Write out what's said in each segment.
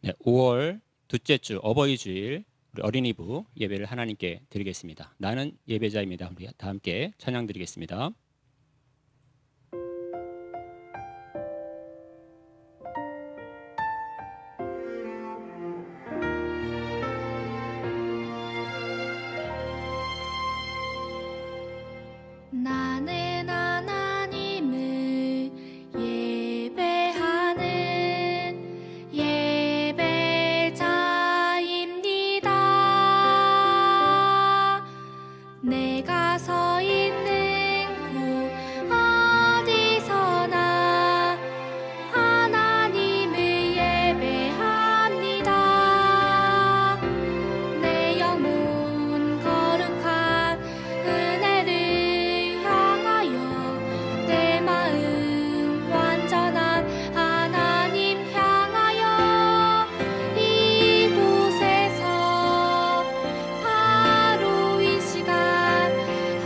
네, 5월 둘째 주 어버이 주일 우리 어린이부 예배를 하나님께 드리겠습니다. 나는 예배자입니다. 우리 다 함께 찬양 드리겠습니다. 나는 하나님을 예배하는 예배자입니다. 내가 서 있는 곳 어디서나 하나님을 예배합니다. 내 영혼 거룩한 은혜를 향하여 내 마음 완전한 하나님 향하여 이곳에서 바로 이 시간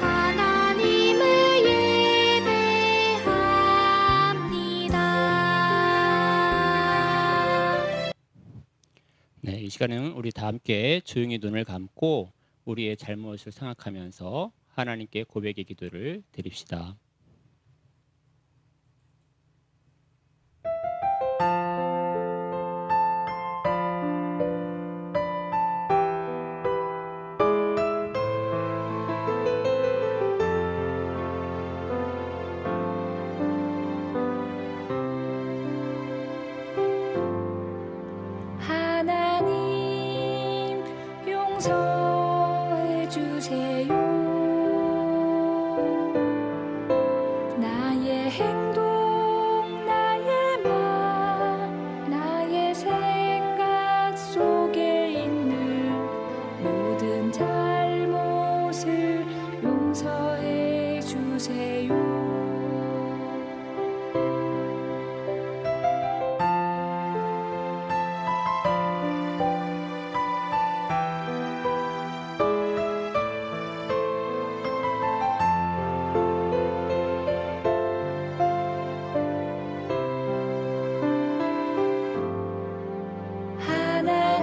하나님을 예배합니다. 네, 이 시간에는 우리 다 함께 조용히 눈을 감고 우리의 잘못을 생각하면서 하나님께 고백의 기도를 드립시다. 하나님 용서해 주세요. 나의 행동, 나의 말, 나의 생각 속에 있는 모든 잘못을 용서해 주세요.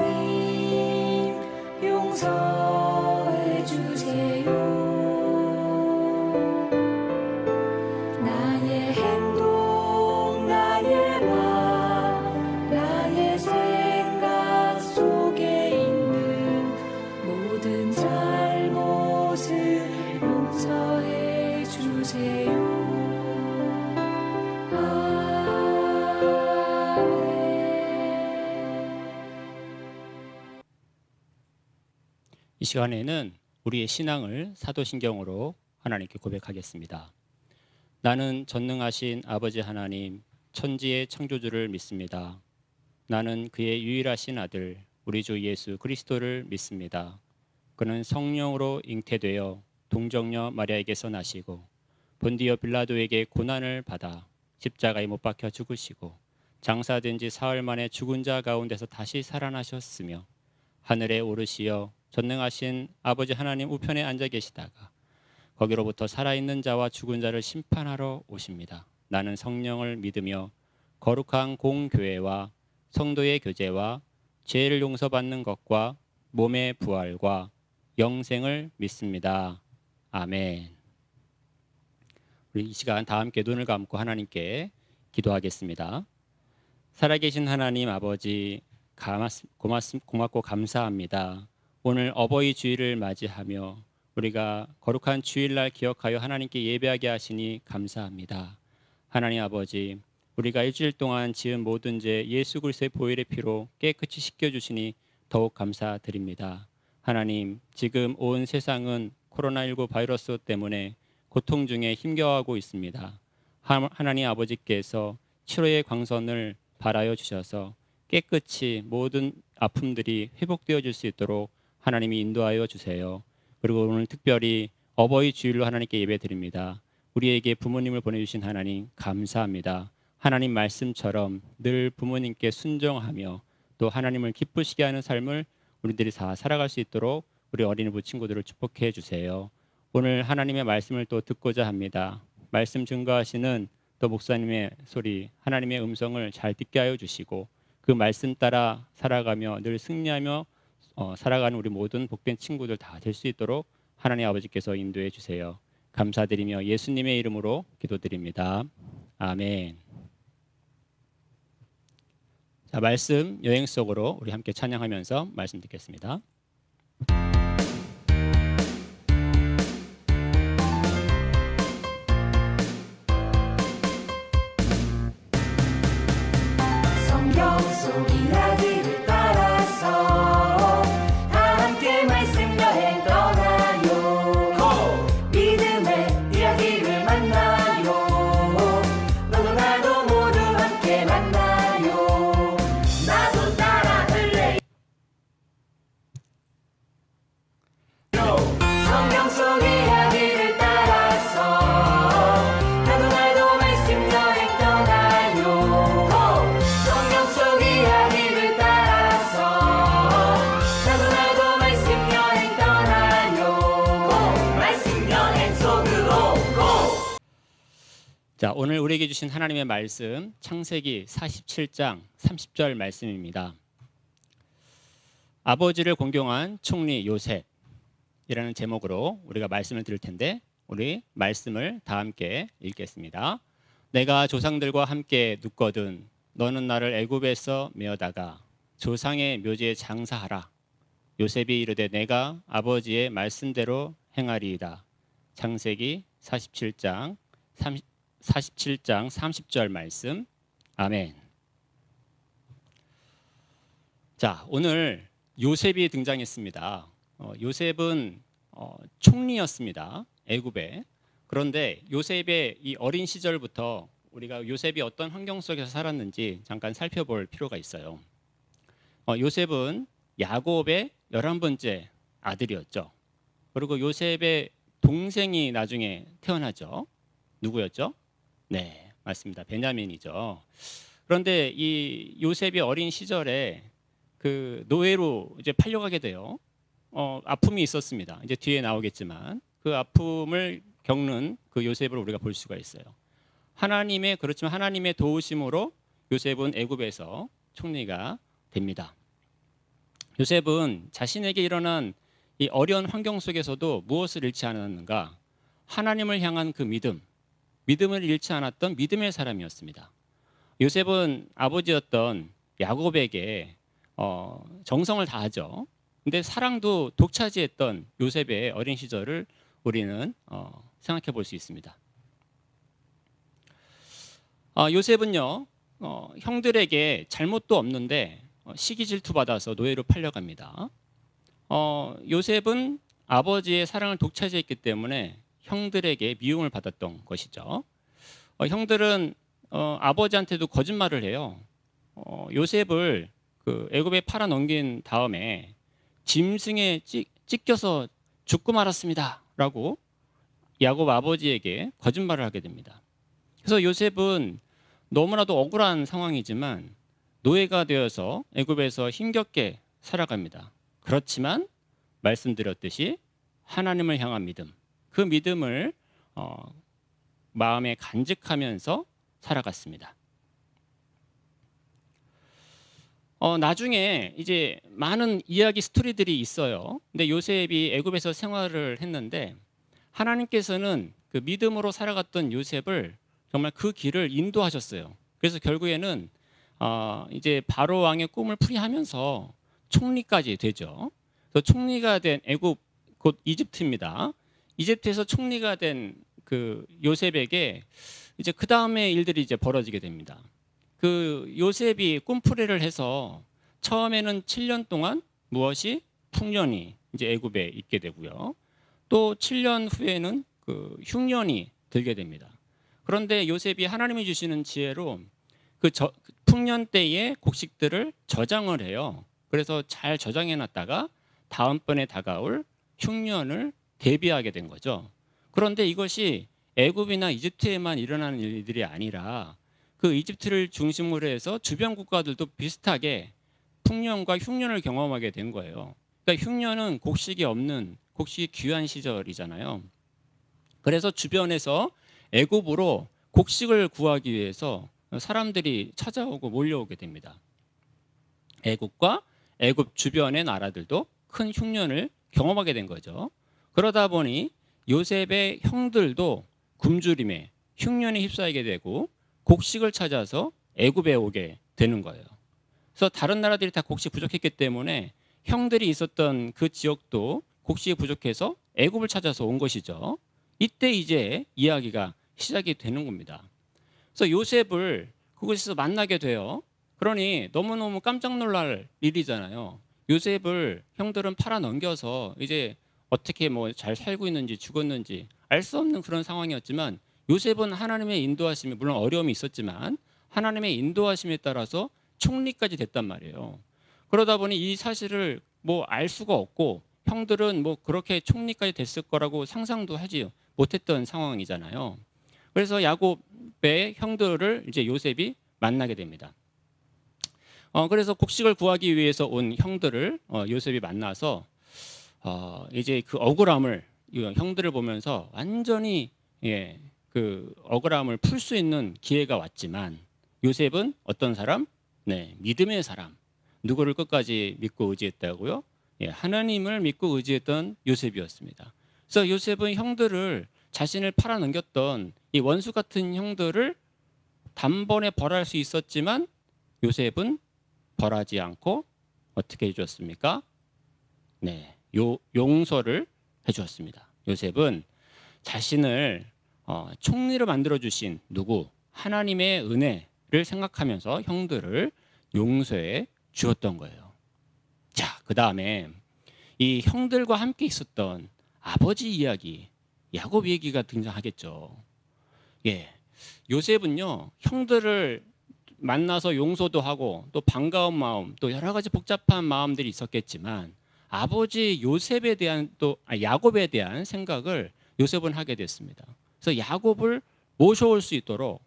하나님 용서해 주세요. 나의 행동, 나의 말, 나의 생각 속에 있는 모든 잘못을 용서해 주세요. 이 시간에는 우리의 신앙을 사도신경으로 하나님께 고백하겠습니다. 나는 전능하신 아버지 하나님, 천지의 창조주를 믿습니다. 나는 그의 유일하신 아들, 우리 주 예수 그리스도를 믿습니다. 그는 성령으로 잉태되어 동정녀 마리아에게서 나시고 본디오 빌라도에게 고난을 받아 십자가에 못 박혀 죽으시고 장사된 지 사흘 만에 죽은 자 가운데서 다시 살아나셨으며 하늘에 오르시어 전능하신 아버지 하나님 우편에 앉아 계시다가 거기로부터 살아있는 자와 죽은 자를 심판하러 오십니다. 나는 성령을 믿으며 거룩한 공교회와 성도의 교제와 죄를 용서받는 것과 몸의 부활과 영생을 믿습니다. 아멘. 우리 이 시간 다 함께 눈을 감고 하나님께 기도하겠습니다. 살아계신 하나님 아버지 고맙고 감사합니다. 오늘 어버이 주일을 맞이하며 우리가 거룩한 주일날 기억하여 하나님께 예배하게 하시니 감사합니다. 하나님 아버지, 우리가 일주일 동안 지은 모든 죄 예수 그리스도의 보혈의 피로 깨끗이 씻겨주시니 더욱 감사드립니다. 하나님, 지금 온 세상은 코로나19 바이러스 때문에 고통 중에 힘겨워하고 있습니다. 하나님 아버지께서 치료의 광선을 발하여 주셔서 깨끗이 모든 아픔들이 회복되어질 수 있도록 하나님이 인도하여 주세요. 그리고 오늘 특별히 어버이 주일로 하나님께 예배드립니다. 우리에게 부모님을 보내주신 하나님 감사합니다. 하나님 말씀처럼 늘 부모님께 순종하며 또 하나님을 기쁘시게 하는 삶을 우리들이 다 살아갈 수 있도록 우리 어린이부 친구들을 축복해 주세요. 오늘 하나님의 말씀을 또 듣고자 합니다. 말씀 증거하시는 또 목사님의 소리, 하나님의 음성을 잘 듣게 하여 주시고 그 말씀 따라 살아가며 늘 승리하며 살아가는 우리 모든 복된 친구들 다 될 수 있도록 하나님 아버지께서 인도해 주세요. 감사드리며 예수님의 이름으로 기도드립니다. 아멘. 자, 말씀 여행 속으로 우리 함께 찬양하면서 말씀 듣겠습니다. 성경 속 이야기를 따라서 다 함께 말씀 여행 떠나요. 믿음의 이야기를 만나요. 너도 나도 모두 함께 만나요. 나도 따라 들래요. 성경 속 이야기를 따라서 나도 말씀 여행 떠나요. 성경 속 이야기를 따라서 나도 말씀 여행 떠나요. 말씀 여행 속으로 고! 자, 오늘 우리에게 주신 하나님의 말씀 창세기 47장 30절 말씀입니다. 아버지를 공경한 총리 요셉이라는 제목으로 우리가 말씀을 들을 텐데 우리 말씀을 다 함께 읽겠습니다. 내가 조상들과 함께 눕거든 너는 나를 애굽에서 메어다가 조상의 묘지에 장사하라. 요셉이 이르되 내가 아버지의 말씀대로 행하리이다. 창세기 47장 30절 말씀. 아멘. 자, 오늘 요셉이 등장했습니다. 요셉은 총리였습니다. 애굽에. 그런데 요셉의 이 어린 시절부터 우리가 요셉이 어떤 환경 속에서 살았는지 잠깐 살펴볼 필요가 있어요. 요셉은 야곱의 11번째 아들이었죠. 그리고 요셉의 동생이 나중에 태어나죠. 누구였죠? 네, 맞습니다. 베냐민이죠. 그런데 이 요셉이 어린 시절에 그 노예로 이제 팔려가게 돼요. 아픔이 있었습니다. 이제 뒤에 나오겠지만 그 아픔을 겪는 그 요셉을 우리가 볼 수가 있어요. 그렇지만 하나님의 도우심으로 요셉은 애굽에서 총리가 됩니다. 요셉은 자신에게 일어난 이 어려운 환경 속에서도 무엇을 잃지 않았는가? 하나님을 향한 그 믿음을 잃지 않았던 믿음의 사람이었습니다. 요셉은 아버지였던 야곱에게 정성을 다하죠. 근데 사랑도 독차지했던 요셉의 어린 시절을 우리는 생각해 볼 수 있습니다. 요셉은요, 형들에게 잘못도 없는데 시기 질투 받아서 노예로 팔려갑니다. 요셉은 아버지의 사랑을 독차지했기 때문에 형들에게 미움을 받았던 것이죠. 형들은 아버지한테도 거짓말을 해요. 요셉을 그 애굽에 팔아 넘긴 다음에 짐승에 찢겨서 죽고 말았습니다라고 야곱 아버지에게 거짓말을 하게 됩니다. 그래서 요셉은 너무나도 억울한 상황이지만 노예가 되어서 애굽에서 힘겹게 살아갑니다. 그렇지만 말씀드렸듯이 하나님을 향한 믿음, 그 믿음을 마음에 간직하면서 살아갔습니다. 나중에 이제 많은 이야기 스토리들이 있어요. 근데 요셉이 애굽에서 생활을 했는데 하나님께서는 그 믿음으로 살아갔던 요셉을 정말 그 길을 인도하셨어요. 그래서 결국에는 이제 바로 왕의 꿈을 풀이하면서 총리까지 되죠. 그래서 총리가 된 애굽 곧 이집트입니다. 이집트에서 총리가 된 그 요셉에게 이제 그 다음에 일들이 이제 벌어지게 됩니다. 그 요셉이 꿈풀이를 해서 처음에는 7년 동안 무엇이 풍년이 이제 애굽에 있게 되고요. 또 7년 후에는 그 흉년이 들게 됩니다. 그런데 요셉이 하나님이 주시는 지혜로 그 풍년 때의 곡식들을 저장을 해요. 그래서 잘 저장해 놨다가 다음번에 다가올 흉년을 대비하게 된 거죠. 그런데 이것이 애굽이나 이집트에만 일어나는 일들이 아니라 그 이집트를 중심으로 해서 주변 국가들도 비슷하게 풍년과 흉년을 경험하게 된 거예요. 그러니까 흉년은 곡식이 귀한 시절이잖아요. 그래서 주변에서 애굽으로 곡식을 구하기 위해서 사람들이 찾아오고 몰려오게 됩니다. 애굽과 애굽 주변의 나라들도 큰 흉년을 경험하게 된 거죠. 그러다 보니 요셉의 형들도 굶주림에 흉년에 휩싸이게 되고 곡식을 찾아서 애굽에 오게 되는 거예요. 그래서 다른 나라들이 다 곡식이 부족했기 때문에 형들이 있었던 그 지역도 곡식이 부족해서 애굽을 찾아서 온 것이죠. 이때 이제 이야기가 시작이 되는 겁니다. 그래서 요셉을 그곳에서 만나게 돼요. 그러니 너무너무 깜짝 놀랄 일이잖아요. 요셉을 형들은 팔아 넘겨서 이제 어떻게 뭐 잘 살고 있는지 죽었는지 알 수 없는 그런 상황이었지만 요셉은 하나님의 인도하심이 물론 어려움이 있었지만 하나님의 인도하심에 따라서 총리까지 됐단 말이에요. 그러다 보니 이 사실을 뭐 알 수가 없고 형들은 뭐 그렇게 총리까지 됐을 거라고 상상도 하지 못했던 상황이잖아요. 그래서 야곱의 형들을 이제 요셉이 만나게 됩니다. 그래서 곡식을 구하기 위해서 온 형들을 요셉이 만나서 이제 그 억울함을 형들을 보면서 완전히 그 억울함을 풀 수 있는 기회가 왔지만 요셉은 어떤 사람? 네, 믿음의 사람. 누구를 끝까지 믿고 의지했다고요? 하나님을 믿고 의지했던 요셉이었습니다. 그래서 요셉은 형들을 자신을 팔아넘겼던 이 원수 같은 형들을 단번에 벌할 수 있었지만 요셉은 벌하지 않고 어떻게 해주었습니까? 네, 용서를 해주었습니다. 요셉은 자신을 총리로 만들어 주신 누구 하나님의 은혜를 생각하면서 형들을 용서해 주었던 거예요. 자, 그 다음에 이 형들과 함께 있었던 아버지 이야기, 야곱 얘기가 등장하겠죠. 요셉은요 형들을 만나서 용서도 하고 또 반가운 마음, 또 여러 가지 복잡한 마음들이 있었겠지만 아버지 요셉에 대한 야곱에 대한 생각을 요셉은 하게 됐습니다. 그래서 야곱을 모셔올 수 있도록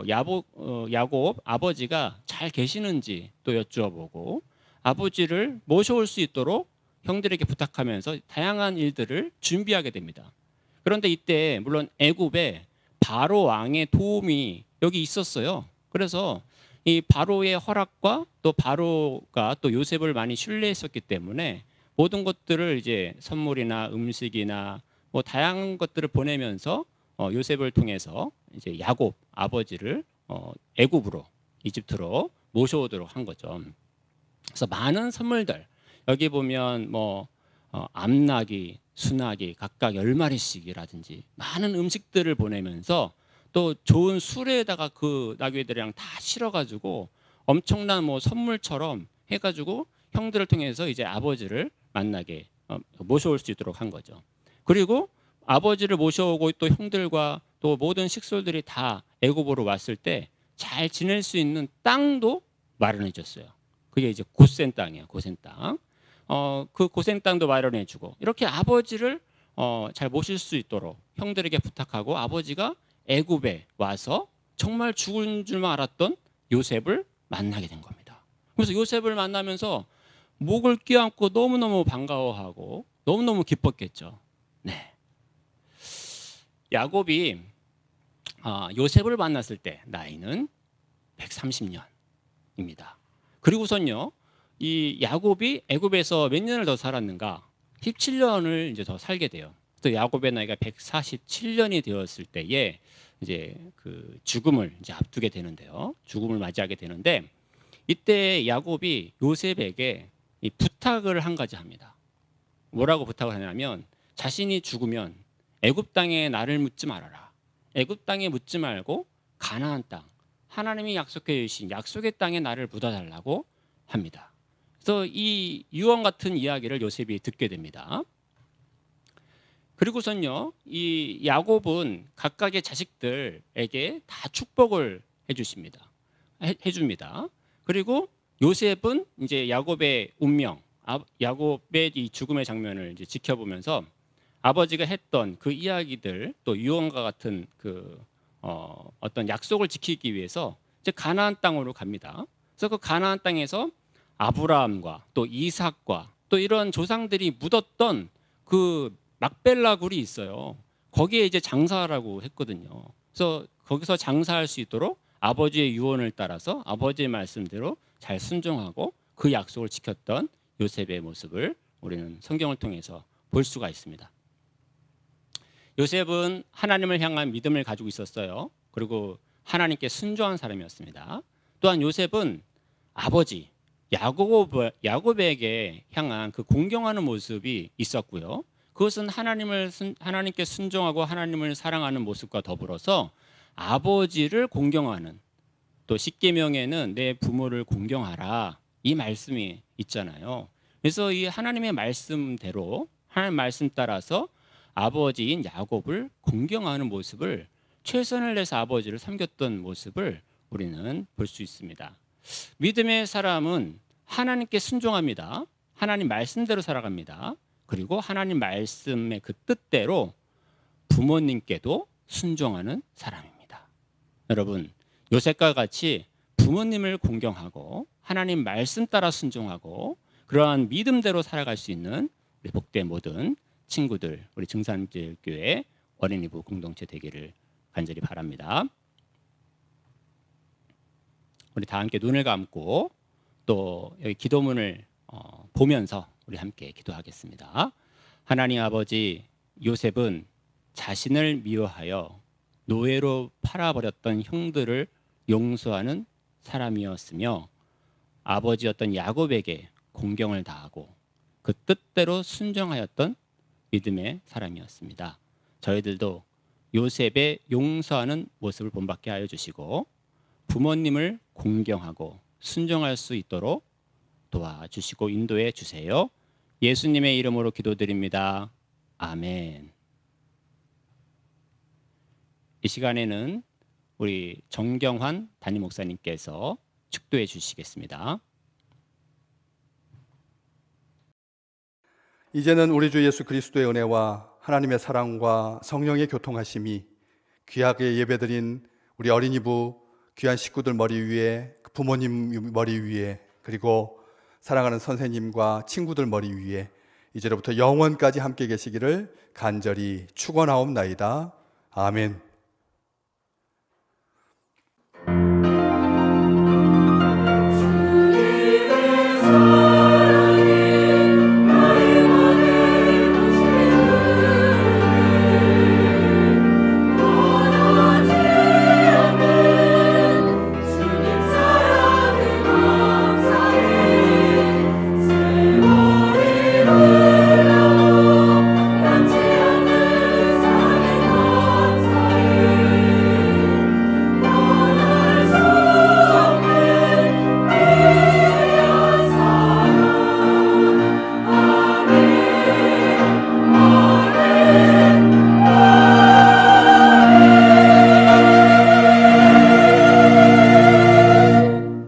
야곱 아버지가 잘 계시는지 또 여쭈어보고 아버지를 모셔올 수 있도록 형들에게 부탁하면서 다양한 일들을 준비하게 됩니다. 그런데 이때 물론 애굽에 바로 왕의 도움이 여기 있었어요. 그래서 이 바로의 허락과 또 바로가 또 요셉을 많이 신뢰했었기 때문에 모든 것들을 이제 선물이나 음식이나 뭐 다양한 것들을 보내면서 요셉을 통해서 이제 야곱 아버지를 애굽으로 이집트로 모셔오도록 한 거죠. 그래서 많은 선물들 여기 보면 뭐 암나귀, 수나귀 각각 10마리씩이라든지 많은 음식들을 보내면서 또 좋은 수레에다가 그 나귀들이랑 다 실어가지고 엄청난 뭐 선물처럼 해가지고 형들을 통해서 이제 아버지를 만나게 모셔올 수 있도록 한 거죠. 그리고 아버지를 모셔오고 또 형들과 또 모든 식솔들이 다 애굽으로 왔을 때 잘 지낼 수 있는 땅도 마련해 줬어요. 그게 이제 고센 땅이에요. 고센 땅. 그 고센 땅도 마련해 주고 이렇게 아버지를 잘 모실 수 있도록 형들에게 부탁하고 아버지가 애굽에 와서 정말 죽은 줄만 알았던 요셉을 만나게 된 겁니다. 그래서 요셉을 만나면서 목을 껴안고 너무너무 반가워하고 너무너무 기뻤겠죠. 네. 야곱이 요셉을 만났을 때 나이는 130년입니다. 그리고선요, 이 야곱이 애굽에서 몇 년을 더 살았는가? 17년을 이제 더 살게 돼요. 또 야곱의 나이가 147년이 되었을 때에 이제 그 죽음을 이제 앞두게 되는데요. 죽음을 맞이하게 되는데 이때 야곱이 요셉에게 이 부탁을 한 가지 합니다. 뭐라고 부탁을 하냐면 자신이 죽으면 애굽 땅에 나를 묻지 말아라. 애굽 땅에 묻지 말고 가나안 땅, 하나님이 약속해 주신 약속의 땅에 나를 묻어달라고 합니다. 그래서 이 유언 같은 이야기를 요셉이 듣게 됩니다. 그리고선요, 이 야곱은 각각의 자식들에게 다 축복을 해줍니다. 그리고 요셉은 이제 야곱의 운명, 야곱의 이 죽음의 장면을 이제 지켜보면서 아버지가 했던 그 이야기들 또 유언과 같은 그 어떤 약속을 지키기 위해서 이제 가나안 땅으로 갑니다. 그래서 그 가나안 땅에서 아브라함과 또 이삭과 또 이런 조상들이 묻었던 그 막벨라 굴이 있어요. 거기에 이제 장사하라고 했거든요. 그래서 거기서 장사할 수 있도록 아버지의 유언을 따라서 아버지의 말씀대로 잘 순종하고 그 약속을 지켰던 요셉의 모습을 우리는 성경을 통해서 볼 수가 있습니다. 요셉은 하나님을 향한 믿음을 가지고 있었어요. 그리고 하나님께 순종한 사람이었습니다. 또한 요셉은 아버지 야곱에게 향한 그 공경하는 모습이 있었고요. 그것은 하나님께 순종하고 하나님을 사랑하는 모습과 더불어서 아버지를 공경하는, 또 십계명에는 내 부모를 공경하라 이 말씀이 있잖아요. 그래서 이 하나님의 말씀대로 하나님 말씀 따라서 아버지인 야곱을 공경하는 모습을, 최선을 내서 아버지를 섬겼던 모습을 우리는 볼 수 있습니다. 믿음의 사람은 하나님께 순종합니다. 하나님 말씀대로 살아갑니다. 그리고 하나님 말씀의 그 뜻대로 부모님께도 순종하는 사람입니다. 여러분, 요셉과 같이 부모님을 공경하고 하나님 말씀 따라 순종하고 그러한 믿음대로 살아갈 수 있는 우리 복된 모든 친구들, 우리 증산교회 어린이부 공동체 되기를 간절히 바랍니다. 우리 다 함께 눈을 감고 또 여기 기도문을 보면서 우리 함께 기도하겠습니다. 하나님 아버지, 요셉은 자신을 미워하여 노예로 팔아버렸던 형들을 용서하는 사람이었으며 아버지였던 야곱에게 공경을 다하고 그 뜻대로 순종하였던 믿음의 사람이었습니다. 저희들도 요셉의 용서하는 모습을 본받게 하여 주시고 부모님을 공경하고 순종할 수 있도록 도와주시고 인도해 주세요. 예수님의 이름으로 기도드립니다. 아멘. 이 시간에는 우리 정경환 담임 목사님께서 축도해 주시겠습니다. 이제는 우리 주 예수 그리스도의 은혜와 하나님의 사랑과 성령의 교통하심이 귀하게 예배드린 우리 어린이부 귀한 식구들 머리 위에, 부모님 머리 위에, 그리고 사랑하는 선생님과 친구들 머리 위에 이제로부터 영원까지 함께 계시기를 간절히 축원하옵나이다. 아멘.